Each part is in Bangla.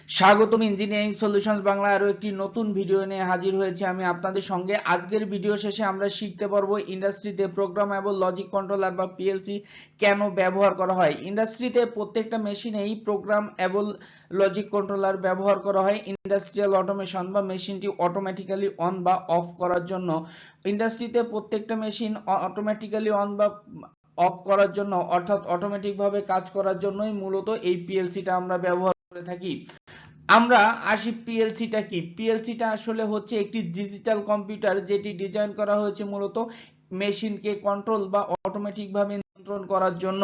স্বাগতম ইঞ্জিনিয়ারিং সলিউশনস বাংলা আরো একটি নতুন ভিডিও নিয়ে হাজির হয়েছে আমি আপনাদের সঙ্গে। আজকের ভিডিও শেষে আমরা শিখতে পারবো ইন্ডাস্ট্রিতে প্রোগ্রামেবল লজিক কন্ট্রোলার বা পিএলসি কেন ব্যবহার করা হয়। ইন্ডাস্ট্রিতে প্রত্যেকটা মেশিনেই প্রোগ্রামেবল লজিক কন্ট্রোলার ব্যবহার করা হয় ইন্ডাস্ট্রিয়াল অটোমেশন বা মেশিনটি অটোমেটিক্যালি অন বা অফ করার জন্য। ইন্ডাস্ট্রিতে প্রত্যেকটা মেশিন অটোমেটিক্যালি অন বা অফ করার জন্য, অর্থাৎ অটোমেটিক ভাবে কাজ করার জন্যই মূলত এই পিএলসিটা আমরা ব্যবহার করে থাকি। আমরা আসি পিএলসিটা কি। পিএলসিটা আসলে হচ্ছে একটি ডিজিটাল কম্পিউটার যেটি ডিজাইন করা হয়েছে মূলত মেশিনকে কন্ট্রোল বা অটোমেটিক ভাবে নিয়ন্ত্রণ করার জন্য।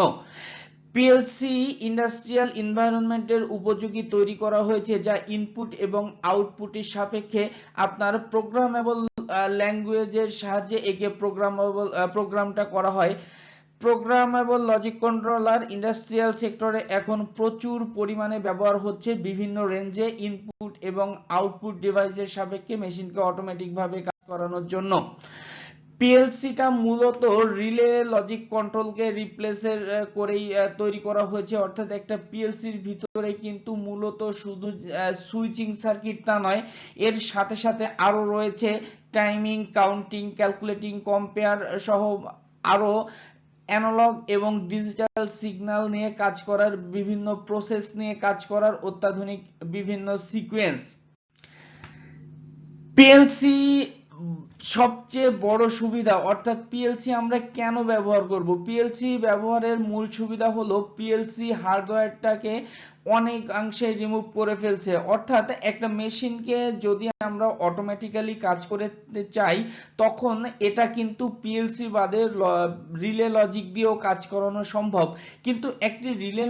পিএলসি ইন্ডাস্ট্রিয়াল এনভায়রনমেন্টের উপযোগী তৈরি করা হয়েছে, যা ইনপুট এবং আউটপুটের সাপেক্ষে আপনার প্রোগ্রামেবল ল্যাঙ্গুয়েজের সাহায্যে একে প্রোগ্রামটা করা হয়। প্রোগ্রামেবল লজিক কন্ট্রোলার ইন্ডাস্ট্রিয়াল সেক্টরে এখন প্রচুর পরিমাণে ব্যবহার হচ্ছে বিভিন্ন রেঞ্জে ইনপুট এবং আউটপুট ডিভাইসের সাপেক্ষে মেশিনকে অটোমেটিক ভাবে কাজ করানোর জন্য। পিএলসিটা মূলত রিলে লজিক কন্ট্রোলকে রিপ্লেসের করেই তৈরি করা হয়েছে, অর্থাৎ একটা পিএলসির ভিতরে কিন্তু মূলত শুধু সুইচিং সার্কিট তা নয়, এর সাথে সাথে আরো রয়েছে টাইমিং, কাউন্টিং, ক্যালকুলেটিং, কম্পেয়ার সহ আরো অ্যানালগ এবং ডিজিটাল সিগন্যাল নিয়ে কাজ করার, বিভিন্ন প্রসেস নিয়ে কাজ করার অত্যাধুনিক বিভিন্ন সিকোয়েন্স। পিএলসি সবচেয়ে বড় সুবিধা, অর্থাৎ পিএলসি আমরা কেন ব্যবহার করব। পিএলসি ব্যবহারের মূল সুবিধা হলো পিএলসি হার্ডওয়্যারটাকে অনেকাংশে রিমুভ করে ফেলছে, অর্থাৎ একটা মেশিনকে যদি আমরা অটোমেটিক্যালি কাজ করতে চাই তখন এটা কিন্তু পিএলসি বাদে রিলে লজিক দিয়েও কাজ করানো সম্ভব, কিন্তু একটি রিলে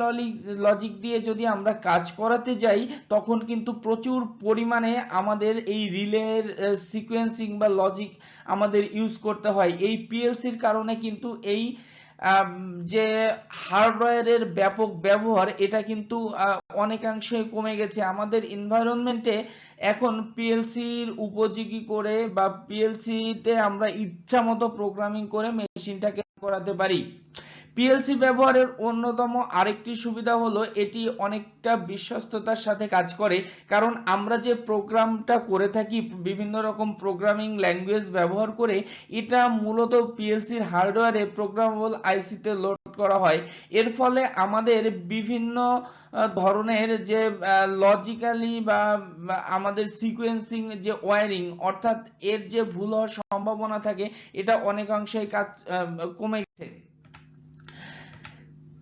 লজিক দিয়ে যদি আমরা কাজ করাতে যাই তখন কিন্তু প্রচুর পরিমাণে আমাদের এই রিলের সিকোয়েন্সিং বা লজিক আমাদের ইউজ করতে হয়। এই পিএলসির কারণে কিন্তু এই যে হার্ডওয়্যারের ব্যাপক ব্যবহার এটা কিন্তু অনেকাংশে কমে গেছে। আমাদের এনভায়রনমেন্টে এখন পিএলসির উপযোগী করে বা পিএলসিতে আমরা ইচ্ছা মতো প্রোগ্রামিং করে মেশিনটাকে করাতে পারি। পিএলসি ব্যবহারের অন্যতম আরেকটি সুবিধা হলো এটি অনেকটা বিশ্বস্ততার সাথে কাজ করে, কারণ আমরা যে প্রোগ্রামটা করে থাকি বিভিন্ন রকম প্রোগ্রামিং ল্যাঙ্গুয়েজ ব্যবহার করে, এটা মূলত পিএলসির হার্ডওয়্যারে প্রোগ্রামেবল আইসিতে লোড করা হয়। এর ফলে আমাদের বিভিন্ন ধরনের যে লজিক্যালি বা আমাদের সিকোয়েন্সিং যে ওয়্যারিং, অর্থাৎ এর যে ভুল হওয়ার সম্ভাবনা থাকে এটা অনেকাংশেই কমে গেছে।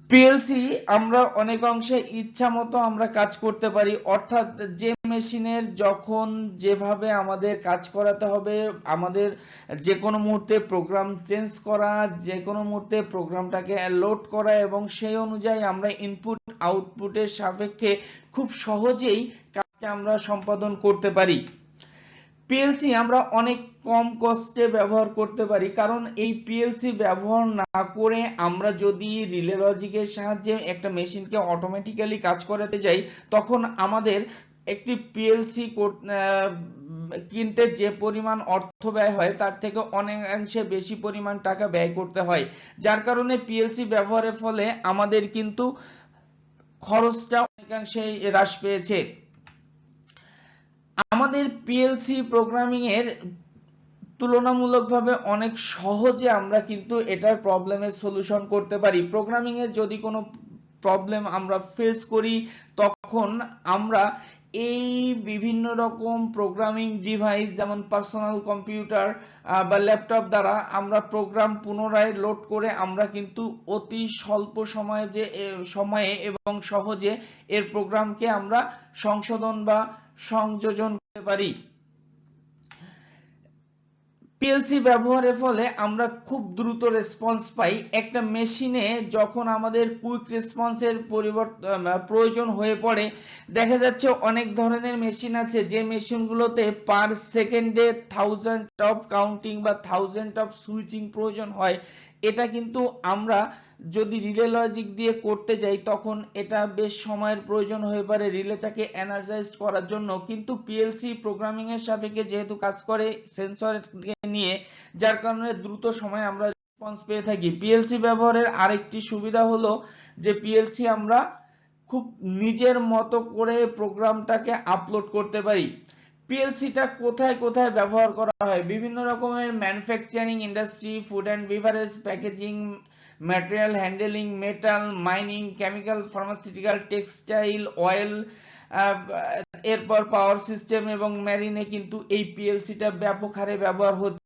পিএলসি আমরা অনেক অংশে ইচ্ছা মতো আমরা কাজ করতে পারি, অর্থাৎ যে মেশিনের যখন যেভাবে আমাদের কাজ করাতে হবে, আমাদের যে কোনো মুহূর্তে প্রোগ্রাম চেঞ্জ করা, যে কোনো মুহূর্তে প্রোগ্রামটাকে লোড করা এবং সেই অনুযায়ী আমরা ইনপুট আউটপুটের সাপেক্ষে খুব সহজেই কাজটা আমরা সম্পাদন করতে পারি। পিএলসি আমরা অনেক কম কস্টে ব্যবহার করতে পারি, কারণ এই পিএলসি ব্যবহার না করে আমরা যদি রিলে লজিকের সাহায্যে একটা মেশিনকে অটোমেটিক্যালি কাজ করাতে যাই তখন আমাদের একটি পিএলসি কিনতে যে পরিমাণ অর্থ ব্যয় হয় তার থেকে অনেকাংশে বেশি পরিমাণ টাকা ব্যয় করতে হয়, যার কারণে পিএলসি ব্যবহারের ফলে আমাদের কিন্তু খরচটা অনেকাংশে হ্রাস পেয়েছে। আমাদের পিএলসি প্রোগ্রামিং এর তুলনামূলকভাবে অনেক সহজে আমরা কিন্তু এটার প্রবলেমের সলিউশন করতে পারি। প্রোগ্রামিং এর যদি কোনো প্রবলেম আমরা ফেস করি তখন আমরা এই বিভিন্ন রকম প্রোগ্রামিং ডিভাইস যেমন পার্সোনাল কম্পিউটার বা ল্যাপটপ দ্বারা আমরা প্রোগ্রাম পুনরায় লোড করে আমরা কিন্তু অতি স্বল্প সময়ে এবং সহজে এর প্রোগ্রামকে আমরা সংশোধন বা সংযোজন করতে পারি। পিএলসি ব্যবহারের ফলে আমরা খুব দ্রুত রেসপন্স পাই। একটা মেশিনে যখন আমাদের কুইক রেসপন্সের প্রয়োজন হয়ে পড়ে, দেখা যাচ্ছে অনেক ধরনের মেশিন আছে যে মেশিনগুলোতে পার সেকেন্ডে 1000 অফ কাউন্টিং বা 1000 অফ সুইচিং প্রয়োজন হয়। এটা কিন্তু আমরা যদি রিলে লজিক দিয়ে করতে যাই তখন এটা বেশ সময়ের প্রয়োজন হয়ে পারে রিলেটাকে এনার্জাইজড করার জন্য, কিন্তু পিএলসি প্রোগ্রামিং এর সাপেক্ষে যেহেতু কাজ করে সেন্সরকে নিয়ে, যার কারণে দ্রুত সময়ে আমরা রেসপন্স পেয়ে থাকি। পিএলসি ব্যবহারের আরেকটি সুবিধা হলো যে পিএলসি আমরা খুব নিজের মতো করে প্রোগ্রামটাকে আপলোড করতে পারি। পিএলসিটা কোথায় কোথায় ব্যবহার করা হয়? বিভিন্ন রকমের manufacturing industry, food and beverage, packaging, material handling, metal, mining, chemical, pharmaceutical, textile, oil, এরপর পাওয়ার সিস্টেম এবং মেরিনে কিন্তু এই পিএলসিটা ব্যাপক হারে ব্যবহার হচ্ছে।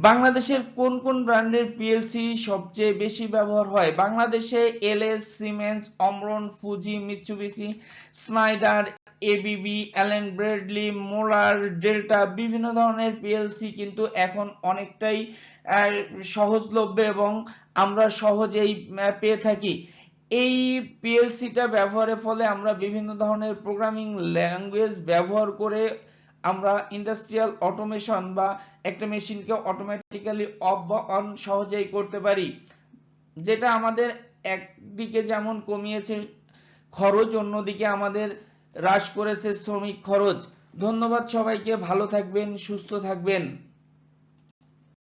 বাংলাদেশের কোন কোন ব্র্যান্ডের পিএলসি সবচেয়ে বেশি ব্যবহার হয়? বাংলাদেশে LS, Siemens, Omron, Fuji, Mitsubishi, Schneider, ABB, Allen Bradley, Moller, Delta বিভিন্ন ধরনের পিএলসি কিন্তু এখন অনেকটাই সহজলভ্য এবং আমরা সহজেই পেয়ে থাকি। এই পিএলসিটা ব্যবহারের ফলে আমরা বিভিন্ন ধরনের প্রোগ্রামিং ল্যাঙ্গুয়েজ ব্যবহার করে আমরা ইন্ডাস্ট্রিয়াল অটোমেশন বা একটা মেশিনকে অটোমেটিক্যালি অফ বা অন সহজেই করতে পারি, যেটা আমাদের একদিকে যেমন কমিয়েছে খরচ, অন্যদিকে আমাদের হ্রাস করেছে শ্রমিক খরচ। ধন্যবাদ সবাইকে, ভালো থাকবেন, সুস্থ থাকবেন।